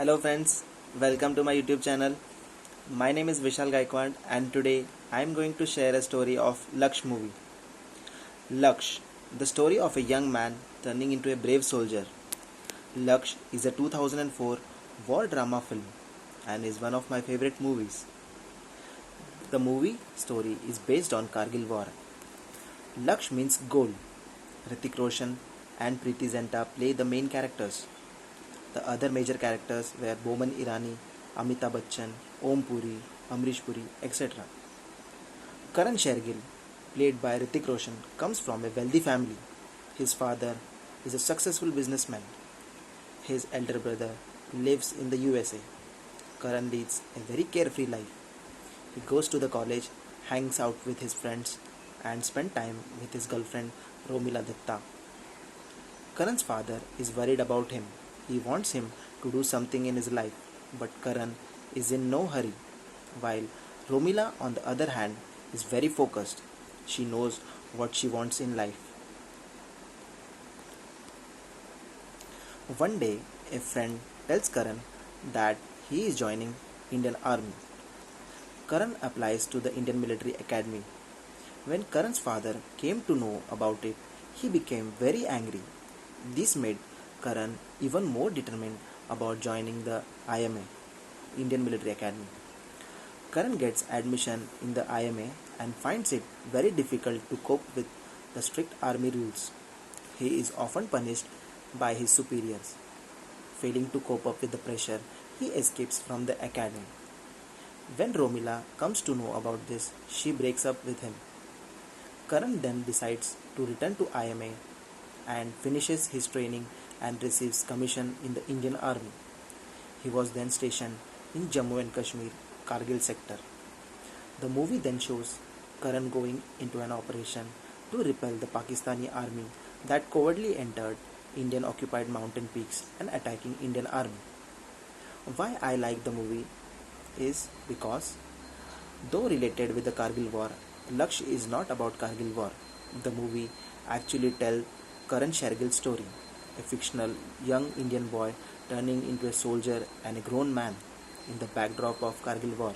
Hello friends, welcome to my YouTube channel. My name is Vishal Gaikwad and today I am going to share a story of Laksh movie. Laksh, the story of a young man turning into a brave soldier. Laksh is a 2004 war drama film and is one of my favorite movies. The movie story is based on Kargil War. Laksh means goal. Hrithik Roshan and Preeti Zinta play the main characters. The other major characters were Boman Irani, Amitabh Bachchan, Om Puri, Amrish Puri, etc. Karan Shergill, played by Hrithik Roshan, comes from a wealthy family. His father is a successful businessman. His elder brother lives in the USA. Karan leads a very carefree life. He goes to the college, hangs out with his friends, and spends time with his girlfriend Romila Datta. Karan's father is worried about him. He wants him to do something in his life, but Karan is in no hurry. While Romila, on the other hand, is very focused. She knows what she wants in life. One day, a friend tells Karan that he is joining Indian Army. Karan applies to the Indian Military Academy. When Karan's father came to know about it, he became very angry. This made Karan even more determined about joining the IMA, Indian Military Academy. Karan gets admission in the IMA and finds it very difficult to cope with the strict army rules. He is often punished by his superiors. Failing to cope up with the pressure, he escapes from the academy. When Romila comes to know about this, she breaks up with him. Karan then decides to return to IMA and finishes his training and receives commission in the Indian Army. He was then stationed in Jammu and Kashmir, Kargil sector. The movie then shows Karan going into an operation to repel the Pakistani army that covertly entered Indian occupied mountain peaks and attacking Indian army. Why I like the movie is because though related with the Kargil war, Laksh is not about Kargil war. The movie actually tells Karan Shergill's story, a fictional young Indian boy turning into a soldier and a grown man in the backdrop of Kargil war.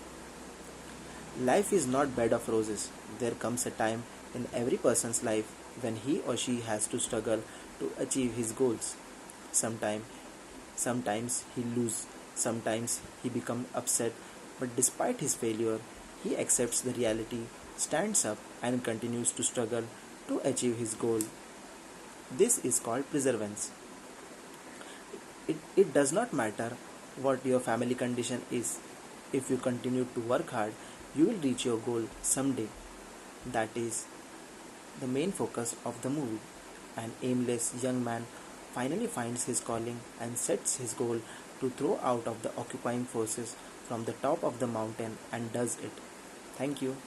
Life is not bed of roses. There comes a time in every person's life when he or she has to struggle to achieve his goals. Sometimes he loses, sometimes he becomes upset, but despite his failure, he accepts the reality, stands up and continues to struggle to achieve his goal. This is called perseverance. It does not matter what your family condition is. If you continue to work hard, you will reach your goal someday. That is the main focus of the movie. An aimless young man finally finds his calling and sets his goal to throw out of the occupying forces from the top of the mountain and does it. Thank you.